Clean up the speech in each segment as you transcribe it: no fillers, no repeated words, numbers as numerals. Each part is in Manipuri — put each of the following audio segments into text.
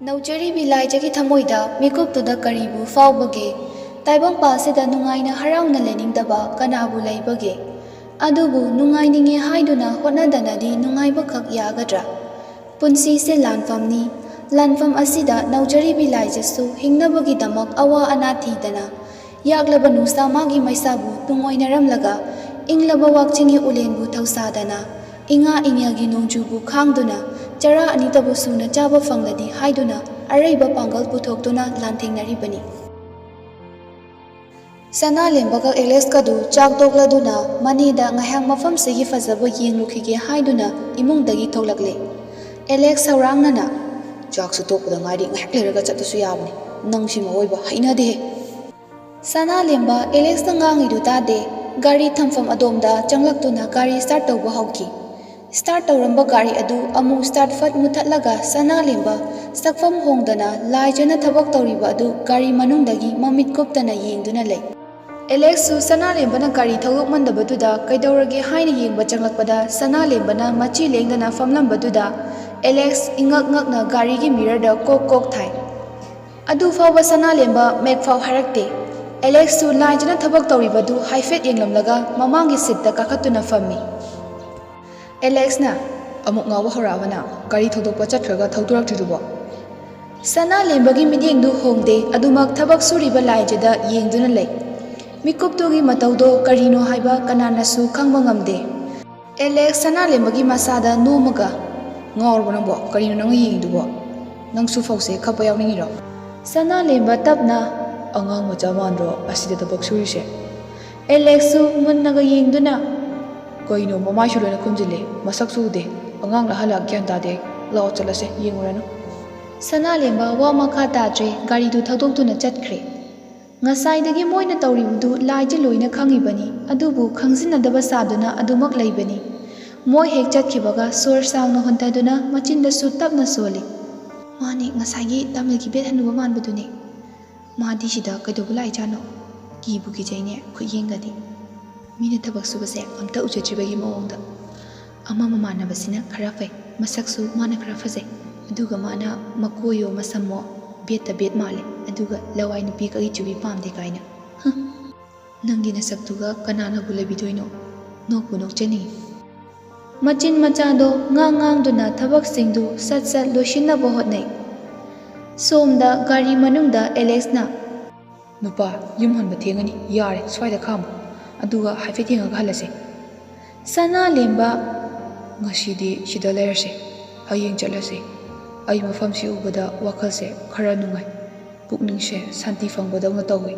ꯅꯧꯖꯔꯤꯕꯤ ꯂꯥꯏꯖꯒꯤ ꯊꯃꯣꯏꯗ ꯃꯤꯀꯨꯞꯇꯨꯗ ꯀꯔꯤꯕꯨ ꯐꯥꯎꯕꯒꯦ? ꯇꯥꯏꯕꯪꯄꯥꯜꯁꯤꯗ ꯅꯨꯡꯉꯥꯏꯅ ꯍꯔꯥꯎꯅ ꯂꯩꯅꯤꯡꯗꯕ ꯀꯅꯥꯕꯨ ꯂꯩꯕꯒꯦ? ꯑꯗꯨꯕꯨ ꯅꯨꯡꯉꯥꯏꯅꯤꯡꯉꯦ ꯍꯥꯏꯗꯨꯅ ꯍꯣꯠꯅꯗꯅꯗꯤ ꯅꯨꯡꯉꯥꯏꯕꯈꯛ ꯌꯥꯒꯗ꯭ꯔꯥ? ꯄꯨꯟꯁꯤꯁꯦ ꯂꯥꯟꯐꯝꯅꯤ. ꯂꯥꯟꯐꯝ ꯑꯁꯤꯗ ꯅꯧꯖꯔꯤꯕꯤ ꯂꯥꯏꯖꯁꯨ ꯍꯤꯡꯅꯕꯒꯤꯗꯃꯛ ꯑꯋꯥ ꯑꯅꯥ ꯊꯤꯗꯅ ꯌꯥꯛꯂꯕ ꯅꯨꯡꯁꯥ ꯃꯥꯒꯤ ꯃꯩꯁꯥꯕꯨ ꯇꯨꯡꯑꯣꯏꯅꯔꯝꯂꯒ ꯏꯪꯂꯕ ꯋꯥꯛꯆꯤꯡꯒꯤ ꯎꯂꯦꯟꯕꯨ ꯊꯧꯁꯥꯗꯅ ꯏꯉꯥ ꯏꯉꯦꯜꯒꯤ ꯅꯣꯡꯖꯨꯕꯨ ꯈꯥꯡꯗꯨꯅ ꯆꯔꯥ ꯑꯅꯤꯇꯕꯨ ꯁꯨꯅ ꯆꯥꯕ ꯐꯪꯂꯗꯤ ꯍꯥꯏꯗꯨꯅ ꯑꯔꯩꯕ ꯄꯥꯡꯒꯜ ꯄꯨꯊꯣꯛꯇꯨꯅ ꯂꯥꯟꯊꯦꯡꯅꯔꯤꯕꯅꯤ꯫ ꯁꯅꯥꯂꯦꯝꯕꯒ ꯑꯦꯂꯦꯛꯁꯀꯗꯨ ꯆꯥꯛ ꯇꯣꯛꯂꯗꯨꯅ ꯃꯅꯦꯗ ꯉꯥꯏꯍꯥꯛ ꯃꯐꯝꯁꯤꯒꯤ ꯐꯖꯕ ꯌꯦꯡꯂꯨꯈꯤꯒꯦ ꯍꯥꯏꯗꯨꯅ ꯏꯃꯨꯡꯗꯒꯤ ꯊꯣꯛꯂꯛꯂꯦ꯫ ꯑꯦꯂꯦꯛꯁ ꯍꯧꯔꯥꯡꯅꯅ "ꯆꯥꯛꯁꯨ ꯇꯣꯛꯄꯗ ꯉꯥꯏꯔꯤ, ꯉꯥꯏꯍꯥꯛ ꯂꯩꯔꯒ ꯆꯠꯂꯁꯨ ꯌꯥꯕꯅꯤ. ꯅꯪꯁꯤꯃ ꯑꯣꯏꯕ ꯍꯩꯅꯗꯦꯍꯦ." ꯁꯅꯥꯂꯦꯝꯕ ꯑꯦꯂꯦꯛꯁꯅ ꯉꯥꯡꯉꯤꯗꯨ ꯇꯥꯗꯦ ꯒꯥꯔꯤ ꯊꯝꯐꯝ ꯑꯗꯣꯝꯗ ꯆꯪꯂꯛꯇꯨꯅ ꯒꯥꯔꯤ ꯁ꯭ꯇꯥꯔꯠ ꯇꯧꯕ ꯍꯧꯈꯤ꯫ ꯁ꯭ꯇꯥꯔꯠ ꯇꯧꯔꯝꯕ ꯒꯥꯔꯤ ꯑꯗꯨ ꯑꯃꯨꯛ ꯁ꯭ꯇꯥꯔꯠ ꯐꯠ ꯃꯨꯊꯠꯂꯒ ꯁꯅꯥꯂꯦꯝꯕ ꯁꯛꯐꯝ ꯍꯣꯡꯗꯅ ꯂꯥꯏꯖꯅ ꯊꯕꯛ ꯇꯧꯔꯤꯕ ꯑꯗꯨ ꯒꯥꯔꯤ ꯃꯅꯨꯡꯗꯒꯤ ꯃꯃꯤꯠ ꯀꯨꯞꯇꯅ ꯌꯦꯡꯗꯨꯅ ꯂꯩ꯫ ꯑꯦꯂꯦꯛꯁꯁꯨ ꯁꯅꯥꯂꯦꯝꯕꯅ ꯒꯥꯔꯤ ꯊꯧꯗꯣꯛꯃꯟꯗꯕꯗꯨꯗ ꯀꯩꯗꯧꯔꯒꯦ ꯍꯥꯏꯅ ꯌꯦꯡꯕ ꯆꯪꯂꯛꯄꯗ ꯁꯅꯥꯂꯦꯝꯕꯅ ꯃꯆꯤ ꯂꯦꯡꯗꯅ ꯐꯝꯂꯝꯕꯗꯨꯗ ꯑꯦꯂꯦꯛꯁ ꯏꯉꯛ ꯉꯛꯅ ꯒꯥꯔꯤꯒꯤ ꯃꯤꯔꯔꯗ ꯀꯣꯛ ꯀꯣꯛ ꯊꯥꯏ꯫ ꯑꯗꯨ ꯐꯥꯎꯕ ꯁꯅꯥꯂꯦꯝꯕ ꯃꯦꯛꯐꯥꯎ ꯍꯥꯏꯔꯛꯇꯦ꯫ ꯑꯦꯂꯦꯛꯁꯁꯨ ꯂꯥꯏꯖꯅ ꯊꯕꯛ ꯇꯧꯔꯤꯕꯗꯨ ꯍꯥꯏꯐꯦꯠ ꯌꯦꯡꯂꯝꯂꯒ ꯃꯃꯥꯡꯒꯤ ꯁꯤꯠꯇ ꯀꯥꯈꯠꯇꯨꯅ ꯐꯝꯃꯤ꯫ ꯑꯦꯂꯦꯛꯁꯅ "ꯑꯃꯨꯛ ꯉꯥꯎꯕ ꯍꯧꯔꯛꯑꯕ ꯅꯪ? ꯒꯥꯔꯤ ꯊꯧꯗꯣꯛꯄ ꯆꯠꯈ꯭ꯔꯒ ꯊꯧꯗꯣꯔꯛꯇ꯭ꯔꯤꯗꯨꯕꯣ?" ꯁꯅꯥꯂꯦꯝꯕꯒꯤ ಮಿಡಿಯೆꯡꯗꯨ ꯍꯣꯡꯗꯦ, ꯑꯗꯨꯃꯛ ꯊꯕꯛ ꯁꯨꯔꯤꯕ ꯂꯥꯏꯖꯗ ꯌꯦꯡꯗꯨꯅ ꯂꯩ꯫ ಮಿಕುꯞꯇꯨꯒꯤ ꯃꯇꯧꯗꯣ ꯀꯔꯤꯅꯣ ꯍꯥꯏꯕ ꯀꯅꯥꯅꯁꯨ ꯈꯪꯕ ꯉꯝꯗꯦ꯫ ꯑꯦꯂꯦꯛꯁ ꯁꯅꯥꯂꯦꯝꯕꯒꯤ ꯃꯁꯥꯗ ꯅꯣꯝꯃꯒ "ꯉꯥꯎꯔꯕꯣ ꯅꯪꯕꯣ? ꯀꯔꯤꯅꯣ ꯅꯪꯅ ꯌꯦꯡꯉꯤꯗꯨꯕꯣ? ꯅꯪꯁꯨ ꯐꯧꯁꯦ ꯈꯞꯄ ꯌꯥꯎꯅꯤꯡꯉꯤꯔꯣ?" ꯁꯅꯥꯂꯦꯝꯕ ꯇꯞꯅ "ꯑꯉꯥꯡ ꯃꯆꯥ ꯃꯥꯟꯗ꯭ꯔꯣ ꯑꯁꯤꯗ ꯊꯕꯛ ꯁꯨꯔꯤꯁꯦ?" ꯑꯦꯂꯦꯛꯁꯁꯨ ꯃꯨꯟꯅꯒ ꯌꯦꯡꯗꯨꯅ "ꯀꯩꯅꯣ ꯃꯃꯥꯏꯁꯨ ꯂꯣꯏꯅ ꯈꯨꯝꯖꯤꯜꯂꯦ, ꯃꯁꯛꯁꯨ ꯎꯗꯦ, ꯑꯉꯥꯡꯂ ꯑꯍꯜꯂ ꯒ꯭ꯌꯥꯟ ꯇꯥꯗꯦ. ꯂꯥꯛꯑꯣ ꯆꯠꯂꯁꯦ, ꯌꯦꯡꯉꯨꯔꯅꯨ." ꯁꯅꯥꯂꯦꯝꯕ ꯋꯥ ꯃꯈꯥ ꯇꯥꯗ꯭ꯔꯦ, ꯒꯥꯔꯤꯗꯨ ꯊꯧꯗꯣꯛꯇꯨꯅ ꯆꯠꯈ꯭ꯔꯦ꯫ ꯉꯁꯥꯏꯗꯒꯤ ꯃꯣꯏꯅ ꯇꯧꯔꯤꯕꯗꯨ ꯂꯥꯏꯖ ꯂꯣꯏꯅ ꯈꯪꯉꯤꯕꯅꯤ, ꯑꯗꯨꯕꯨ ꯈꯪꯖꯤꯟꯅꯗꯕ ꯁꯥꯗꯨꯅ ꯑꯗꯨꯃꯛ ꯂꯩꯕꯅꯤ꯫ ꯃꯣꯏ ꯍꯦꯛ ꯆꯠꯈꯤꯕꯒ ꯁꯣꯔ ꯁꯥꯡꯅ ꯍꯣꯟꯊꯗꯨꯅ ꯃꯆꯤꯟꯗꯁꯨ ꯇꯞꯅ ꯁꯣꯜꯂꯤ꯫ "ꯃꯥꯅꯦ, ꯉꯁꯥꯏꯒꯤ ꯇꯥꯃꯤꯜꯒꯤ ꯕꯦꯠ ꯍꯟꯅꯨꯕ ꯃꯥꯟꯕꯗꯨꯅꯦ꯫ ꯃꯥꯗꯤ ꯁꯤꯗ ꯀꯩꯗꯧꯕ ꯂꯥꯛꯏꯖꯥꯠꯅꯣ? ꯀꯤꯕꯨ ꯀꯤꯖꯩꯅꯦ ꯈꯨꯠꯌꯦꯡꯒꯗꯤ. ꯃꯤꯅ ꯊꯕꯛ ꯁꯨꯕꯁꯦ ꯑꯝꯇ ꯎꯖꯗ꯭ꯔꯤꯕꯒꯤ ꯃꯑꯣꯡꯗ. ꯑꯃ ꯃꯃꯥꯟꯅꯕꯁꯤꯅ ꯈꯔ ꯐꯩ, ꯃꯁꯛꯁꯨ ꯃꯥꯅ ꯈꯔ ꯐꯖꯩ. ꯑꯗꯨꯒ ꯃꯥꯅ ꯃꯀꯣꯏꯌꯣ ꯃꯁꯝꯃꯣ ꯕꯦꯠꯇ ꯕꯦꯠ ꯃꯥꯜꯂꯦ, ꯑꯗꯨꯒ ꯂꯋꯥꯏ ꯅꯨꯄꯤ ꯀꯒꯤ ꯆꯨꯕꯤ ꯄꯥꯝꯗꯦ ꯀꯥꯏꯅ. ꯅꯪꯒꯤ ꯅꯁꯛꯇꯨꯒ ꯀꯅꯥꯅꯕꯨ ꯂꯩꯕꯤꯗꯣꯏꯅꯣ? ꯅꯣꯛꯄꯨ ꯅꯣꯛꯆꯅꯤꯡꯉꯤ." ꯃꯆꯤꯟ ꯃꯆꯥꯗꯣ ꯉꯥꯡꯗꯨꯅ ꯊꯕꯛꯁꯤꯡꯗꯨ ꯁꯠ ꯁꯠ ꯂꯣꯏꯁꯤꯟꯅꯕ ꯍꯣꯠꯅꯩ꯫ ꯁꯣꯝꯗ ꯒꯥꯔꯤ ꯃꯅꯨꯡꯗ ꯑꯦꯂꯦꯛꯁꯅ "ꯅꯨꯄꯥ, ꯌꯨꯝ ꯍꯟꯕ ꯊꯦꯡꯉꯅꯤ. ꯌꯥꯔꯦ, ꯁ꯭ꯋꯥꯏꯗ ꯈꯥꯝꯃꯨ. ꯑꯗꯨꯒ ꯍꯥꯏꯐꯦꯠ ꯌꯦꯡꯉꯒ ꯍꯜꯂꯁꯦ." ꯁꯅꯥꯂꯦꯝꯕ "ꯉꯁꯤꯗꯤ ꯁꯤꯗ ꯂꯩꯔꯁꯦ. ꯍꯌꯦꯡ ꯆꯠꯂꯁꯦ. ꯑꯩ ꯃꯐꯝꯁꯤ ꯎꯕꯗ ꯋꯥꯈꯜꯁꯦ ꯈꯔ ꯅꯨꯡꯉꯥꯏ. ꯄꯨꯛꯅꯤꯡꯁꯦ ꯁꯥꯟꯇꯤ ꯐꯪꯕꯗꯧꯅ ꯇꯧꯏ."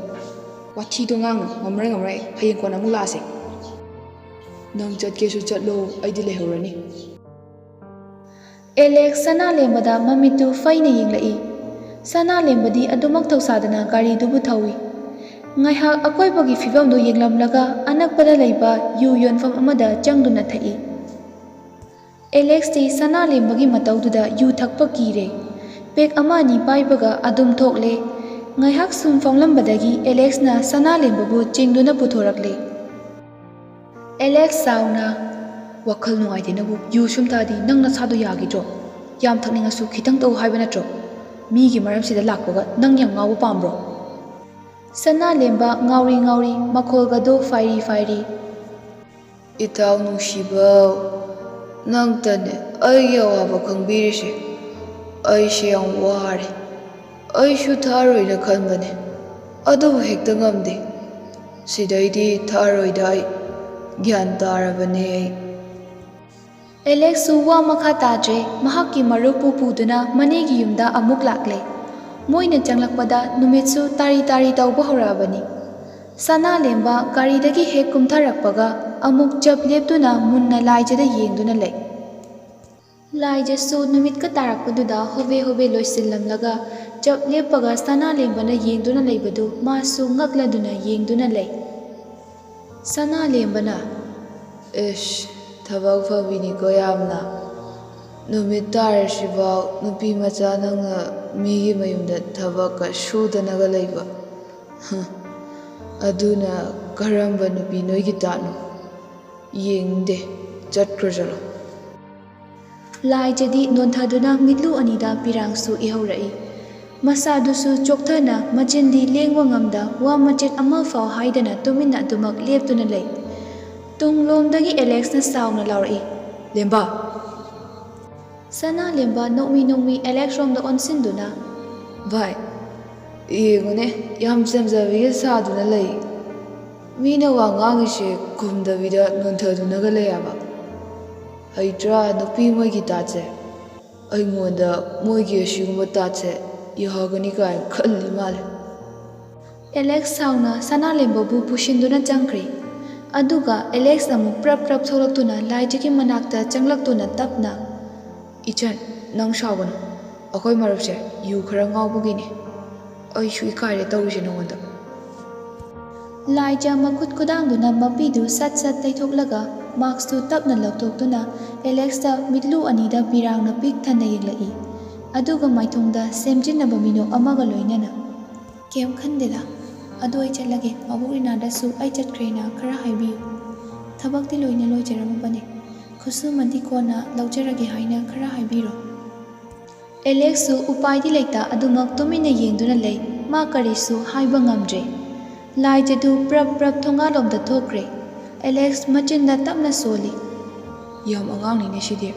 "ꯋꯥꯊꯤꯗꯣ ꯉꯥꯡꯅꯨ. ꯉꯝꯃꯔꯣꯏ. ꯍꯌꯦꯡ ꯀꯣꯟꯅ ꯑꯃꯨꯛ ꯂꯥꯛꯑꯁꯦ." "ꯅꯪ ꯆꯠꯀꯦꯁꯨ ꯆꯠꯂꯣ, ꯑꯩꯗꯤ ꯂꯩꯍꯧꯔꯅꯤ." ꯑꯦꯂꯦꯛꯁ ꯁꯅꯥꯂꯦꯝꯕꯗ ꯃꯃꯤꯠꯇꯨ ꯐꯩꯅ ꯌꯦꯡꯂꯛꯏ꯫ ꯁꯅꯥꯂꯦꯝꯕꯗꯤ ꯑꯗꯨꯃꯛ ꯊꯧꯁꯥꯗꯅ ꯒꯥꯔꯤꯗꯨꯕꯨ ꯊꯧꯏ꯫ ꯉꯥꯏꯍꯥꯛ ꯑꯀꯣꯏꯕꯒꯤ ꯐꯤꯕꯝꯗꯨ ꯌꯦꯡꯂꯝꯂꯒ ꯑꯅꯛꯄꯗ ꯂꯩꯕ ꯌꯨ ꯌꯣꯟꯐꯝ ꯑꯃꯗ ꯆꯪꯗꯨꯅ ꯊꯛꯏ꯫ ꯑꯦꯂꯦꯛꯁꯇꯤ ꯁꯅꯥꯂꯦꯝꯕꯒꯤ ꯃꯇꯧꯗꯨꯗ ꯌꯨ ꯊꯛꯄ ꯀꯤꯔꯦ꯫ ꯄꯦꯛ ꯑꯃ ꯑꯅꯤ ꯄꯥꯏꯕꯒ ꯑꯗꯨꯝ ꯊꯣꯛꯂꯦ꯫ ꯉꯥꯏꯍꯥꯛ ꯁꯨꯝ ꯐꯝꯂꯝꯕꯗꯒꯤ ꯑꯦꯂꯦꯛꯁꯅ ꯁꯅꯥꯂꯦꯝꯕꯕꯨ ꯆꯤꯡꯗꯨꯅ ꯄꯨꯊꯣꯔꯛꯂꯦ꯫ ꯑꯦꯂꯦꯛꯁ ꯆꯥꯎꯅ "ꯋꯥꯈꯜ ꯅꯨꯡꯉꯥꯏꯇꯦꯅꯕꯨ ꯌꯨ ꯁꯨꯝ ꯊꯛꯑꯗꯤ ꯅꯪ ꯅꯁꯥꯗꯣ ꯌꯥꯈꯤꯗ꯭ꯔꯣ? ꯌꯥꯝ ꯊꯛꯅꯤꯡꯉꯁꯨ ꯈꯤꯇꯪ ꯇꯧ ꯍꯥꯏꯕ ꯅꯠꯇ꯭ꯔꯣ? ꯃꯤꯒꯤ ꯃꯔꯝꯁꯤꯗ ꯂꯥꯛꯄꯒ ꯅꯪ ꯌꯥꯝ ꯉꯥꯎꯕ ꯄꯥꯝꯕ꯭ꯔꯣ?" ꯁꯅꯥꯂꯦꯝꯕ ꯉꯥꯎꯔꯤ ꯃꯈꯣꯜꯒꯗꯣ ꯐꯥꯏꯔꯤ. "ꯏꯇꯥꯎ ꯅꯨꯡꯁꯤꯕꯧ, ꯅꯪꯇꯅꯦ ꯑꯩꯒꯤ ꯑꯋꯥꯕ ꯈꯪꯕꯤꯔꯤꯁꯦ. ꯑꯩꯁꯦ ꯌꯥꯝ ꯋꯥꯔꯦ. ꯑꯩꯁꯨ ꯊꯛꯑꯔꯣꯏꯅ ꯈꯟꯕꯅꯦ, ꯑꯗꯨꯕꯨ ꯍꯦꯛꯇ ꯉꯝꯗꯦ. ꯁꯤꯗꯩꯗꯤ ꯊꯛꯑꯔꯣꯏꯗ ꯑꯩ. ꯒ꯭ꯌꯥꯟ ꯇꯥꯔꯕꯅꯦ ꯑꯩ." ꯑꯦꯂꯦꯛꯁꯁꯨ ꯋꯥ ꯃꯈꯥ ꯇꯥꯗ꯭ꯔꯦ, ꯃꯍꯥꯛꯀꯤ ꯃꯔꯨꯞꯄꯨ ꯄꯨꯗꯨꯅ ꯃꯅꯦꯒꯤ ꯌꯨꯝꯗ ꯑꯃꯨꯛ ꯂꯥꯛꯂꯦ꯫ ꯃꯣꯏꯅ ꯆꯪꯂꯛꯄꯗ ꯅꯨꯃꯤꯠꯁꯨ ꯇꯥꯔꯤ ꯇꯧꯕ ꯍꯧꯔꯛꯑꯕꯅꯤ꯫ ꯁꯅꯥꯂꯦꯝꯕ ꯒꯥꯔꯤꯗꯒꯤ ꯍꯦꯛ ꯀꯨꯝꯊꯔꯛꯄꯒ ꯑꯃꯨꯛ ꯆꯞ लेप्तुना मुन्ना लाइजदा येंगदुना लै। लाइजसु नुमितका तारकपदुदा होबे होबे लोइसिल्लमलगा चप लेप्पगा सनालेम्बना येंगदुना लैबदु मासु ngakladuna येंगदुना लै। सनालेम्बना इश थबक फबिनिको यामना नुमित तारसिबाव नुपी मचा नंगना मीगी मयुमदा थबक सुदनगा लैबा अदुना करंबा नुपी नोइगी तानु येंगदे चटख्रजलो। ꯂꯥꯏꯖꯗꯤ ꯅꯣꯟꯊꯗꯨꯅ ꯃꯤꯠꯂꯨ ꯑꯅꯤꯗ ꯄꯤꯔꯥꯡꯁꯨ ꯏꯍꯧꯔꯛꯏ꯫ ꯃꯁꯥꯗꯨꯁꯨ ꯆꯣꯛꯊꯅ ꯃꯆꯤꯟꯗꯤ ꯂꯦꯡꯕ ꯉꯝꯗ ꯋꯥ ꯃꯆꯦꯠ ꯑꯃꯐꯥꯎ ꯍꯥꯏꯗꯅ ꯇꯨꯃꯤꯟꯅ ꯑꯗꯨꯃꯛ ꯂꯦꯞꯇꯨꯅ ꯂꯩ꯫ ꯇꯨꯡꯂꯣꯝꯗꯒꯤ ꯑꯦꯂꯦꯛꯁꯅ ꯁꯥꯎꯅ ꯂꯥꯎꯔꯛꯏ, "ꯂꯦꯝꯕ!" ꯁꯅꯥꯂꯦꯝꯕ ꯅꯣꯛꯃꯤ ꯅꯣꯛꯃꯤ ꯑꯦꯂꯦꯛꯁ ꯔꯣꯝꯗ ꯑꯣꯟꯁꯤꯟꯗꯨꯅ, "ꯚꯥꯏ, ꯌꯦꯡꯉꯨꯅꯦ, ꯌꯥꯝ ꯆꯦꯝꯖꯕꯤꯒ ꯁꯥꯗꯨꯅ ꯂꯩ꯫ ꯃꯤꯅ ꯋꯥ ꯉꯥꯡꯉꯤꯁꯦ ꯈꯨꯝꯗꯕꯤꯗ ꯅꯣꯟꯊꯗꯨꯅꯒ ꯂꯩ ꯍꯥꯏꯕ꯫ ꯍꯩꯇ꯭ꯔꯥ ꯅꯨꯄꯤ ꯃꯣꯏꯒꯤ ꯇꯥꯠꯁꯦ? ꯑꯩꯉꯣꯟꯗ ꯃꯣꯏꯒꯤ ꯑꯁꯤꯒꯨꯝꯕ ꯇꯥꯠꯁꯦ ꯌꯥꯒꯅꯤ ꯀꯥꯏꯅ ꯈꯜꯂꯤ ꯃꯥꯜꯂꯦ." ꯑꯦꯂꯦꯛꯁ ꯁꯥꯎꯅ ꯁꯅꯥꯂꯦꯝꯕꯕꯨ ꯄꯨꯁꯤꯟꯗꯨꯅ ꯆꯪꯈ꯭ꯔꯦ꯫ ꯑꯗꯨꯒ ꯑꯦꯂꯦꯛꯁ ꯑꯃꯨꯛ ꯄ꯭ꯔꯞ ꯄ꯭ꯔꯞ ꯊꯣꯛꯂꯛꯇꯨꯅ ꯂꯥꯏꯖꯒꯤ ꯃꯅꯥꯛꯇ ꯆꯪꯂꯛꯇꯨꯅ ꯇꯞꯅ, "ꯏꯆꯟ, ꯅꯪ ꯁꯥꯎꯒꯅꯨ. ꯑꯩꯈꯣꯏ ꯃꯔꯨꯞꯁꯦ ꯌꯨ ꯈꯔ ꯉꯥꯎꯕꯒꯤꯅꯤ. ꯑꯩꯁꯨ ꯏꯀꯥꯏꯔꯦ ꯇꯧꯔꯤꯁꯦ ꯅꯉꯣꯟꯗ." ꯂꯥꯏꯖ ꯃꯈꯨꯠ ꯈꯨꯗꯥꯡꯗꯨꯅ ꯃꯄꯤꯗꯨ ꯁꯠ ꯁꯠ ꯇꯩꯊꯣꯛꯂꯒ ꯃꯥꯛꯁꯇꯨ ꯇꯞꯅ ꯂꯧꯊꯣꯛꯇꯨꯅ ꯑꯦꯂꯦꯛꯁꯇ ꯃꯤꯠꯂꯨ ꯑꯅꯤꯗ ꯄꯤꯔꯥꯡꯅ ꯄꯤꯛ ꯊꯟꯅ ꯌꯦꯡꯂꯛꯏ꯫ ꯑꯗꯨꯒ ꯃꯥꯏꯊꯣꯡꯗ ꯁꯦꯝꯖꯤꯟꯅꯕ ꯃꯤꯅꯣꯛ ꯑꯃꯒ ꯂꯣꯏꯅꯅ, "ꯀꯦꯝ ꯈꯟꯗꯦꯗ. ꯑꯗꯨ ꯑꯩ ꯆꯠꯂꯒꯦ. ꯃꯕꯣꯛ ꯔꯤꯅꯥꯗꯁꯨ ꯑꯩ ꯆꯠꯈ꯭ꯔꯦꯅ ꯈꯔ ꯍꯥꯏꯕꯤꯌꯨ. ꯊꯕꯛꯇꯤ ꯂꯣꯏꯅ ꯂꯣꯏꯖꯔꯝꯃꯕꯅꯦ. ꯈꯨꯠꯁꯨꯃꯟꯗꯤ ꯀꯣꯟꯅ ꯂꯧꯖꯔꯒꯦ ꯍꯥꯏꯅ ꯈꯔ ꯍꯥꯏꯕꯤꯔꯣ." ꯑꯦꯂꯦꯛꯁꯁꯨ ꯎꯄꯥꯏꯗꯤ ꯂꯩꯇ ꯑꯗꯨꯃꯛ ꯇꯨꯃꯤꯟꯅ ꯌꯦꯡꯗꯨꯅ ꯂꯩ꯫ ꯃꯥ ꯀꯔꯤꯁꯨ ꯍꯥꯏꯕ ꯉꯝꯗ꯭ꯔꯦ꯫ ꯂꯥꯏꯖꯗꯨ ꯄ꯭ꯔꯞ ꯄ꯭ꯔꯞ ꯊꯣꯡꯒꯥꯜꯂꯣꯝꯗ ꯊꯣꯛꯈ꯭ꯔꯦ꯫ ꯑꯦꯂꯦꯛꯁ ꯃꯆꯤꯟꯗ ꯇꯞꯅ ꯁꯣꯜꯂꯤ, "ꯌꯥꯝ ꯑꯉꯥꯡꯅꯤꯅꯦ ꯁꯤꯗꯤ."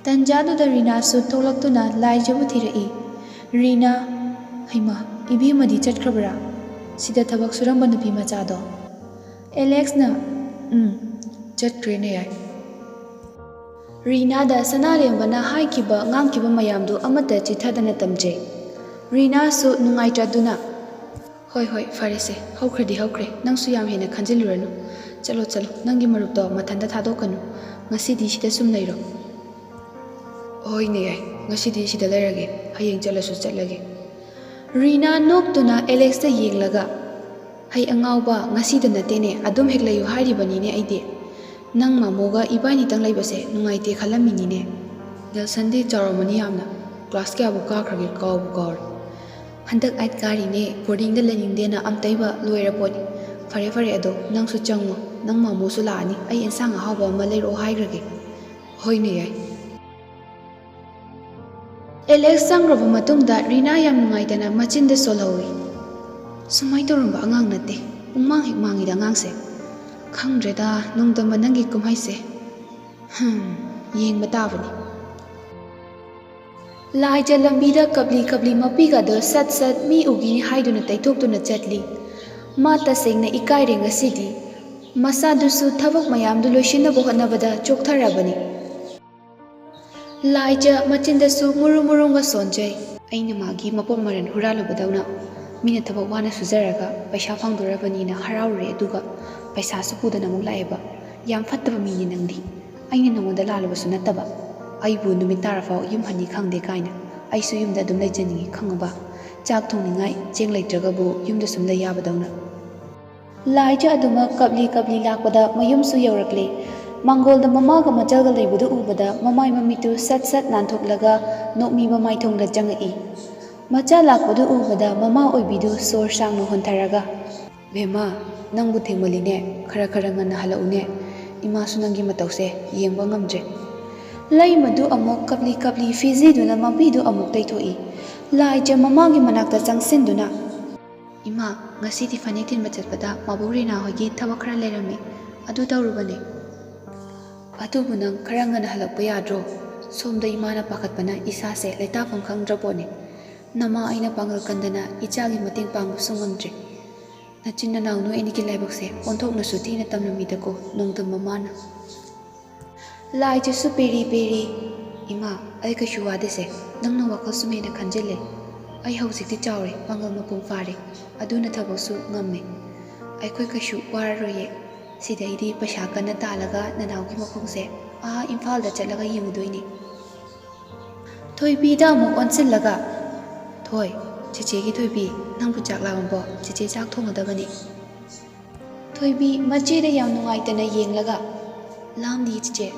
ꯇꯟꯖꯥꯗꯨꯗ ꯔꯤꯅꯥꯁꯨ ꯊꯣꯛꯂꯛꯇꯨꯅ ꯂꯥꯏꯖꯕꯨ ꯊꯤꯔꯛꯏ꯫ ꯔꯤꯅꯥ, "ꯍꯩꯃꯥ, ꯏꯕꯦꯝꯃꯗꯤ ꯆꯠꯈ꯭ꯔꯕꯔꯥ? ꯁꯤꯗ ꯊꯕꯛ ꯁꯨꯔꯝꯕ ꯅꯨꯄꯤ ꯃꯆꯥꯗꯣ?" ꯑꯦꯂꯦꯛꯁꯅ, ꯆꯠꯈ꯭ꯔꯦꯅꯦ ꯌꯥꯏ." ꯔꯤꯅꯥꯗ ꯁꯅꯥꯂꯦꯝꯕꯅ ꯍꯥꯏꯈꯤꯕ ꯉꯥꯡꯈꯤꯕ ꯃꯌꯥꯝꯗꯨ ꯑꯃꯠꯇ ꯆꯤꯊꯗꯅ ꯇꯝꯖꯩ꯫ ꯔꯤꯅꯥꯁꯨ ꯅꯨꯡꯉꯥꯏꯇ꯭ꯔꯗꯨꯅ, "ꯍꯣꯏ ꯍꯣꯏ, ꯐꯔꯦꯁꯦ. ꯍꯧꯈ꯭ꯔꯗꯤ ꯍꯧꯈ꯭ꯔꯦ. ꯅꯪꯁꯨ ꯌꯥꯝ ꯍꯦꯟꯅ ꯈꯟꯖꯤꯜꯂꯨꯔꯅꯨ. ꯆꯠꯂꯣ ꯆꯠꯂꯣ. ꯅꯪꯒꯤ ꯃꯔꯨꯞꯇꯣ ꯃꯊꯟꯇ ꯊꯥꯗꯣꯛꯀꯅꯨ. ꯉꯁꯤꯗꯤ ꯁꯤꯗ ꯁꯨꯝ ꯂꯩꯔꯣ." "ꯍꯣꯏꯅꯦ ꯌꯥꯏ. ꯉꯁꯤꯗꯤ ꯁꯤꯗ ꯂꯩꯔꯒꯦ. ꯍꯌꯦꯡ ꯆꯠꯂꯁꯨ ꯆꯠꯂꯒꯦ." ꯔꯤꯅꯥ ꯅꯣꯛꯇꯨꯅ ꯑꯦꯂꯦꯛꯁꯇ ꯌꯦꯡꯂꯒ, "ꯍꯩ ꯑꯉꯥꯎꯕ, ꯉꯁꯤꯗ ꯅꯠꯇꯦꯅꯦ. ꯑꯗꯨꯝ ꯍꯦꯛ ꯂꯩꯌꯨ ꯍꯥꯏꯔꯤꯕꯅꯤꯅꯦ ꯑꯩꯗꯤ. ꯅꯪ ꯃꯥꯃꯣꯒ ꯏꯕꯥꯅꯤꯇꯪ ꯂꯩꯕꯁꯦ ꯅꯨꯡꯉꯥꯏꯇꯦ ꯈꯜꯂꯝꯃꯤꯅꯤꯅꯦ꯫ ꯅꯦꯜꯁꯟꯗꯤ ꯆꯥꯎꯔꯝꯃꯅꯤ ꯌꯥꯝꯅ. ꯀ꯭ꯂꯥꯁ ꯀꯌꯥꯕꯨ ꯀꯥꯈ꯭ꯔꯒꯦ ꯀꯥꯎꯕꯨ ꯀꯥꯎꯔꯦ." "ꯍꯟꯗꯛ 8 ꯀꯥꯔꯤꯅꯦ. ꯕꯣꯔꯗꯤꯡꯗ ꯂꯩꯅꯤꯡꯗꯦꯅ ꯑꯝꯇꯩꯕ ꯂꯣꯏꯔꯄꯣꯠꯅꯤ." "ꯐꯔꯦ ꯐꯔꯦ ꯑꯗꯣ, ꯅꯪꯁꯨ ꯆꯪꯉꯣ. ꯅꯪ ꯃꯥꯃꯣꯁꯨ ꯂꯥꯛꯑꯅꯤ. ꯑꯩ ꯏꯟꯁꯥꯡ ꯑꯍꯥꯎꯕ ꯑꯃ ꯂꯩꯔꯛꯑꯣ ꯍꯥꯏꯈ꯭ꯔꯒꯦ." "ꯍꯣꯏꯅꯦ ꯌꯥꯏ." ꯑꯦꯂꯦꯛꯁ ꯆꯪꯈ꯭ꯔꯕ ꯃꯇꯨꯡꯗ ꯔꯤꯅꯥ ꯌꯥꯝ ꯅꯨꯡꯉꯥꯏꯇꯅ ꯃꯆꯤꯟꯗ ꯁꯣꯜꯍꯧꯏ, "ꯁꯨꯃꯥꯏꯅ ꯇꯧꯔꯝꯕ ꯑꯉꯥꯡ ꯅꯠꯇꯦ. ꯄꯨꯡꯃꯥꯡ ꯍꯦꯛ ꯃꯥꯡꯉꯤꯗ ꯑꯉꯥꯡꯁꯦ. ꯈꯪꯗ꯭ꯔꯦꯗ ꯅꯣꯡꯗꯝꯕ ꯅꯪꯒꯤ ꯀꯨꯝꯍꯩꯁꯦ. ꯌꯦꯡꯕ ꯇꯥꯕꯅꯤ." ꯂꯥꯏꯖ ꯂꯝꯕꯤꯗ ꯀꯞꯂꯤ ꯀꯞꯂꯤ ꯃꯄꯤꯒꯗꯣ ꯁꯠ ꯁꯠ ꯃꯤ ꯎꯈꯤꯅꯤ ꯍꯥꯏꯗꯨꯅ ꯇꯩꯊꯣꯛꯇꯨꯅ ꯆꯠꯂꯤ꯫ ꯃꯥ ꯇꯁꯦꯡꯅ ꯏꯀꯥꯏꯔꯦ ꯉꯁꯤꯗꯤ꯫ ꯃꯁꯥꯗꯨꯁꯨ ꯊꯕꯛ ꯃꯌꯥꯝꯗꯨ ꯂꯣꯏꯁꯤꯟꯅꯕ ꯍꯣꯠꯅꯕꯗ ꯆꯣꯛꯊꯔꯕꯅꯤ꯫ ꯂꯥꯏꯖ ꯃꯆꯤꯟꯗꯁꯨ ꯃꯨꯔꯨꯝ ꯃꯨꯔꯨꯝꯒ ꯁꯣꯟꯖꯩ, "ꯑꯩꯅ ꯃꯥꯒꯤ ꯃꯄꯣꯠ ꯃꯔꯟ ꯍꯨꯔꯥꯜꯂꯨꯕꯗꯧꯅ ꯃꯤꯅ ꯊꯕꯛ ꯋꯥꯅ ꯁꯨꯖꯔꯒ ꯄꯩꯁꯥ ꯐꯪꯗꯣꯔꯕꯅꯤꯅ ꯍꯔꯥꯎꯔꯨꯔꯦ, ꯑꯗꯨꯒ ꯄꯩꯁꯥꯁꯨ ꯄꯨꯗꯅ ꯑꯃꯨꯛ ꯂꯥꯛꯑꯦꯕ. ꯌꯥꯝ ꯐꯠꯇꯕ ꯃꯤꯅꯤ ꯅꯪꯗꯤ. ꯑꯩꯅ ꯅꯉꯣꯟꯗ ꯂꯥꯜꯂꯨꯕꯁꯨ ꯅꯠꯇꯕ. ꯑꯩꯕꯨ ꯅꯨꯃꯤꯠ ꯇꯥꯔꯐꯥꯎ ꯌꯨꯝ ꯍꯟꯅꯤ ꯈꯪꯗꯦ ꯀꯥꯏꯅ. ꯑꯩꯁꯨ ꯌꯨꯝꯗ ꯑꯗꯨꯝ ꯂꯩꯖꯅꯤꯡꯉꯤ ꯈꯪꯉꯕ? ꯆꯥꯛ ꯊꯣꯡꯅꯤꯡꯉꯥꯏ ꯆꯦꯡ ꯂꯩꯇ꯭ꯔꯒꯕꯨ ꯌꯨꯝꯗ ꯁꯨꯝ ꯂꯩ ꯌꯥꯕꯗꯧꯅ." ꯂꯥꯏꯖ ꯑꯗꯨꯃꯛ ꯀꯞꯂꯤ ꯀꯞꯂꯤ ꯂꯥꯛꯄꯗ ꯃꯌꯨꯝꯁꯨ ꯌꯧꯔꯛꯂꯦ꯫ ꯃꯥꯡꯒꯣꯜꯗ ꯃꯃꯥꯒ ꯃꯆꯜꯒ ꯂꯩꯕꯗꯨ ꯎꯕꯗ ꯃꯃꯥꯏ ꯃꯃꯤꯠꯇꯨ ꯁꯠ ꯁꯠ ꯅꯥꯟꯊꯣꯛꯂꯒ ꯅꯣꯛꯃꯤꯕ ꯃꯥꯏꯊꯣꯡꯗ ꯆꯪꯉꯛꯏ꯫ ꯃꯆꯥ ꯂꯥꯛꯄꯗꯨ ꯎꯕꯗ ꯃꯃꯥ ꯑꯣꯏꯕꯤꯗꯨ ꯁꯣꯔ ꯁꯥꯡꯅ ꯍꯣꯟꯊꯔꯒ, "ꯕꯦꯝꯃ, ꯅꯪꯕꯨ ꯊꯦꯡꯃꯜꯂꯤꯅꯦ. ꯈꯔ ꯈꯔ ꯉꯟꯅ ꯍꯜꯂꯛꯎꯅꯦ. ꯏꯃꯥꯁꯨ ꯅꯪꯒꯤ ꯃꯇꯧꯁꯦ ꯌꯦꯡꯕ ꯉꯝꯗ꯭ꯔꯦ." ꯂꯩꯃꯗꯨ ꯑꯃꯨꯛ ꯀꯞꯂꯤ ꯀꯞꯂꯤ ꯐꯤꯖꯤꯗꯨꯅ ꯃꯄꯤꯗꯨ ꯑꯃꯨꯛ ꯇꯩꯊꯣꯛꯏ꯫ ꯂꯥꯏꯖ ꯃꯃꯥꯒꯤ ꯃꯅꯥꯛꯇ ꯆꯪꯁꯤꯟꯗꯨꯅ, "ꯏꯃꯥ, ꯉꯁꯤꯗꯤ ꯐꯅꯦꯛ ꯊꯤꯟꯕ ꯆꯠꯄꯗ ꯃꯕꯣꯛ ꯔꯤꯅꯥ ꯍꯣꯏꯒꯤ ꯊꯕꯛ ꯈꯔ ꯂꯩꯔꯝꯃꯤ. ꯑꯗꯨ ꯇꯧꯔꯨꯕꯅꯦ." "ꯑꯗꯨꯕꯨ ꯅꯪ ꯈꯔ ꯉꯟꯅ ꯍꯜꯂꯛꯄ ꯌꯥꯗ꯭ꯔꯣ? ꯁꯣꯝꯗ ꯏꯃꯥꯅ ꯄꯥꯈꯠꯄꯅ ꯏꯁꯥꯁꯦ ꯂꯩꯇꯥꯐꯝ ꯈꯪꯗ꯭ꯔꯄꯣꯠꯅꯦ꯫ ꯅꯃꯥ ꯑꯩꯅ ꯄꯥꯡꯒꯜ ꯀꯟꯗꯅ ꯏꯆꯥꯒꯤ ꯃꯇꯦꯡ ꯄꯥꯡꯕꯁꯨ ꯉꯝꯗ꯭ꯔꯦ. ꯅꯆꯤꯟ ꯅꯅꯥꯎ ꯅꯣꯏ ꯑꯅꯤꯒꯤ ꯂꯥꯏꯕꯛꯁꯦ ꯑꯣꯟꯊꯣꯛꯅꯁꯨ ꯊꯤꯅ ꯇꯝꯂꯝꯃꯤꯗꯀꯣ ꯅꯣꯡꯗꯝꯕ ꯃꯥꯅ." ꯂꯥꯏꯖꯁꯨ ꯄꯦꯔꯤ ꯄꯦꯔꯤ, "ꯏꯃꯥ, ꯑꯩ ꯀꯩꯁꯨ ꯋꯥꯗꯦꯁꯦ. ꯅꯪꯅ ꯋꯥꯈꯜ ꯁꯨꯝ ꯍꯦꯟꯅ ꯈꯟꯖꯤꯜꯂꯦ. ꯑꯩ ꯍꯧꯖꯤꯛꯇꯤ ꯆꯥꯎꯔꯦ, ꯄꯥꯡꯒꯜ ꯃꯄꯨꯡ ꯐꯥꯔꯦ. ꯑꯗꯨꯅ ꯊꯕꯛꯁꯨ ꯉꯝꯃꯦ. ꯑꯩꯈꯣꯏ ꯀꯩꯁꯨ ꯋꯥꯔꯔꯣꯏꯌꯦ. ꯁꯤꯗꯩꯗꯤ ꯄꯩꯁꯥ ꯀꯟꯅ ꯇꯥꯜꯂꯒ ꯅꯅꯥꯎꯒꯤ ꯃꯈꯣꯡꯁꯦ ꯏꯝꯐꯥꯜꯗ ꯆꯠꯂꯒ ꯌꯦꯡꯉꯨꯗꯣꯏꯅꯦ." ꯊꯣꯏꯕꯤꯗ ꯑꯃꯨꯛ ꯑꯣꯟꯁꯤꯜꯂꯒ, "ꯊꯣꯏ, ꯆꯦꯆꯦꯒꯤ ꯊꯣꯏꯕꯤ, ꯅꯪꯕꯨ ꯆꯥꯛ ꯂꯥꯝꯃꯕꯣ? ꯆꯦꯆꯦ ꯆꯥꯛ ꯊꯣꯡꯒꯗꯕꯅꯤ." ꯊꯣꯏꯕꯤ ꯃꯆꯦꯗ ꯌꯥꯝ ꯅꯨꯡꯉꯥꯏꯇꯅ ꯌꯦꯡꯂꯒ, "ꯂꯥꯝꯗꯤꯌꯦ ꯆꯦꯆꯦ.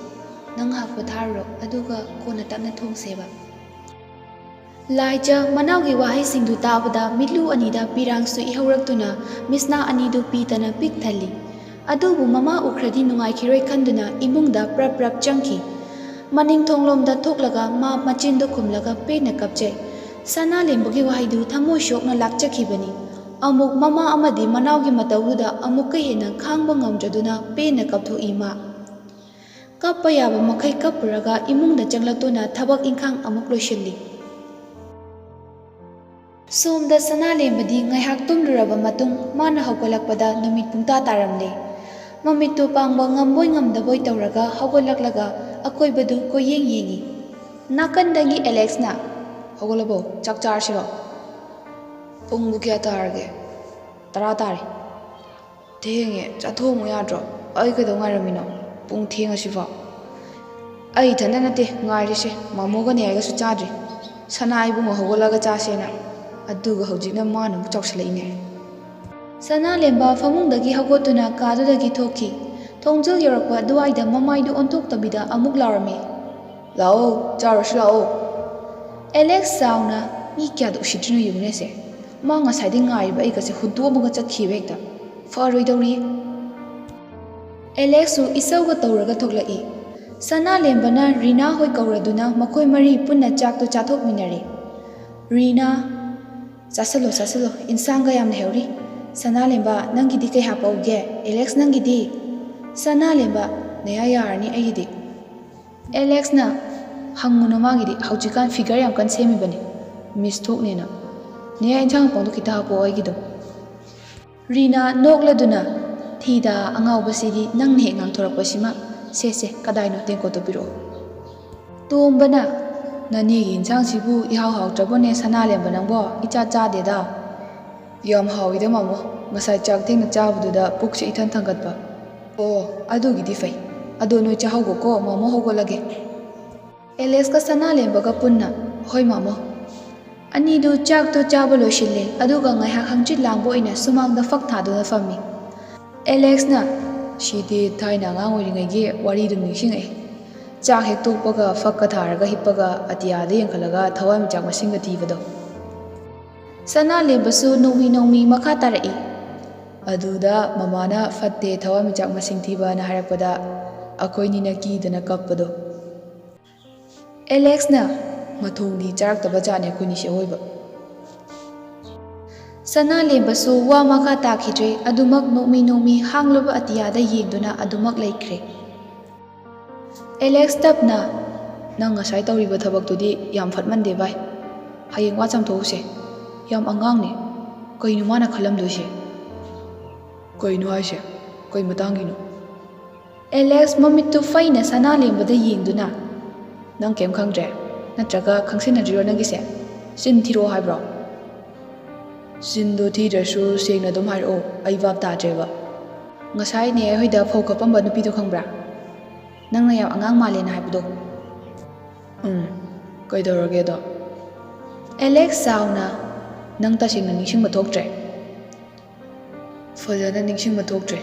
ꯅꯪ ꯉꯥꯏꯍꯥꯛ ꯄꯣꯊꯥꯔꯨꯔꯣ, ꯑꯗꯨꯒ ꯀꯣꯟꯅ ꯇꯞꯅ ꯊꯣꯡꯁꯦꯕ." ꯂꯥꯏꯖ ꯃꯅꯥꯎꯒꯤ ꯋꯥꯍꯩꯁꯤꯡꯗꯨ ꯇꯥꯕꯗ ꯃꯤꯠꯂꯨ ꯑꯅꯤꯗ ꯄꯤꯔꯥꯡꯁꯨ ꯏꯍꯧꯔꯛꯇꯨꯅ ꯃꯤꯁꯅꯥ ꯑꯅꯤꯗꯨ ꯄꯤꯇꯅ ꯄꯤꯛ ꯊꯜꯂꯤ꯫ ꯑꯗꯨꯕꯨ ꯃꯃꯥ ꯎꯈ꯭ꯔꯗꯤ ꯅꯨꯡꯉꯥꯏꯈꯤꯔꯣꯏ ꯈꯟꯗꯨꯅ ꯏꯃꯨꯡꯗ ꯄ꯭ꯔꯞ ꯄ꯭ꯔꯞ ꯆꯪꯈꯤ꯫ Maning thonglomda thoklaga ma machindu khumlaga pena kapjai. Sana lembagi wahaidu thamoi shokna lakchakhibani. Amuk mama amadi manaugi matauda amukka hena khangba ngamjaduna pena kapthoi ma. Kappa yaba makhai kappuraga imungda changlaktuna thabak ingkhang amuk loisilli. Somda sana lembadi ngaihak tumluraba matung mana haugalakpada numit pungta taramle. Mamittu pangba ngamboi ngamdaboi tauraga haugallaklaga akoibadu koyeng yengi. Nakandagi Alexna haugalabo chak charshiro. Pungbu kya tarage? Tara tare. Thenge chathongu yadro. Ai kadau ngairamino. Pung thenga sifa. Ai thanda nate ngairise mamoga ne aiga su chadri. Sana ibungo haugallaga chasena. Aduga haujikna mana mu chauksalaine. Sana lemba famungdagi hagotuna kadudagi thoki. Thongjil yorakpa duaida mamaidu onthoktabida amuk laurame. Lao, charasu lao. Alex sauna mi kyadu usitrinu yungnese. Ma ngasai ngaiba aikase hudomaga chakhiba hekta. Faroidori. Alex su isauga tauraga thoklai. Sana lembana Rina hoi kauraduna makoi mari punna chaktu chathokminare. Rina Sasalo insanga yamna heuri. Sana lemba nangidi kai hapauge. Alex nangidi. Sana lemba naya yarani aigidi. Alex na hanguna magidi haujikan figure yam kan semi bani. Miss thoknena. Naya inchang pangdu kita hapo aigido. Rina nokladuna thida angaubasidi nang ne ngang thorakpasima se kadaino tengko to piro. Tombana Nani inchang sibu ihau hau trabone sana lemba nangbo icha cha deda. Yam hawida mamo ngasai chak thengna chabududa pukse ithan thangatba. Oh, adugidi fai. Ado noi cha haugo ko mamo hogolage. Alex ka sana lemba ka punna. Hoi mamo. Ani du chak to chaba loishille aduga ngaihak hangchit langbo ina sumangda fak thaduna fammi. Alex na shidi thaina ngang oiringai wari dum ningsingai. Chak hek tokpaga fakka tharaga hippaga atiyada yengkhalaga thawai michak masinga thibado. Sana lembasu nomi makha tarai. Aduda mamana fatte thawai michak masing thiba na harakpada akoinina kidana kappado. Alex na mathongdi charaktaba jane kuni se oiba. Sana lembasu wa makha takhidre adumak nomi hangloba atiyada yengduna adumak laikre. Alex tapna nang ngasai tauriba thabaktudi yam phatmande bai. Hayeng wa chamthose. Yam angangne. Kainu mana khalamdoise. Kainu haise. Kai matangino. Alex mamittu faina sana lembada yengduna. Nang kem khangdre. Natraga khangsinadriro nangise. Sin thiro haibro. Sindo thidrasu sengna dum hairo ai bab tadreba. Ngasai ne hoida phokka pamba nupido khangbra. Nang na yam angang malena haibdo. Kaidorage do. Alex sauna nang tasingna ningshingba thoktre. Fajana ningshingba thoktre.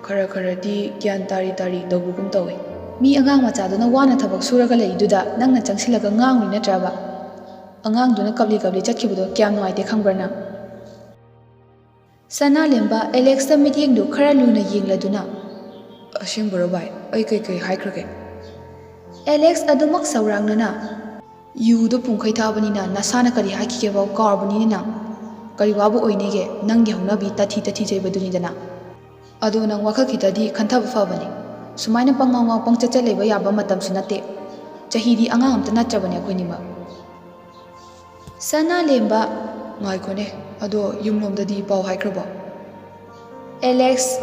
Khara di gyan tari dogugum tawi. Mi angang machaduna wana thabak suraga leiduda nangna changsilaga ngangni natraba. Angangduna kabli chatkhibudo kyam nuaite khangbrana. Sana lemba Alex ta mityengdu khara luna yengladuna. Ashingbara bai ai kai haikrage. Alex adumak saurangnana. Yudo pungkhai thabanina nasana kari haikike bau karbunina. Kari wabu oinege nanggi hongnabi tathi jaibadunidana. Adu nang wakhal khitadi khanthaba fabani. Sumaina pangaw pangchacha leba yaba matam sunate. Chahidi angang amta natrabane khoinima. Sana lemba ngaikone ado yumlomdadi pau haikraba. Alex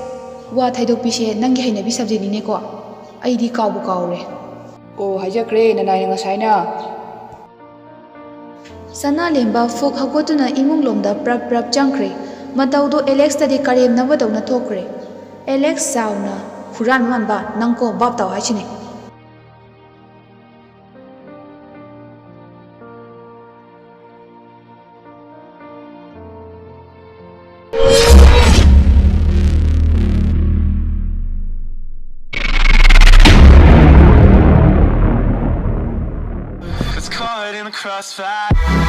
wa thaidokpise nanggi hainabi subject ko. Aidi kawbu kawre. Oh hajakre nanai ngasaina. Sana lemba fok hagotuna imunglomda prap changkre. Mataudo Alex tadi karem nabadawna thokre. Alex sauna huran manba nangko bab taw haisine. It's caught in the crossfire.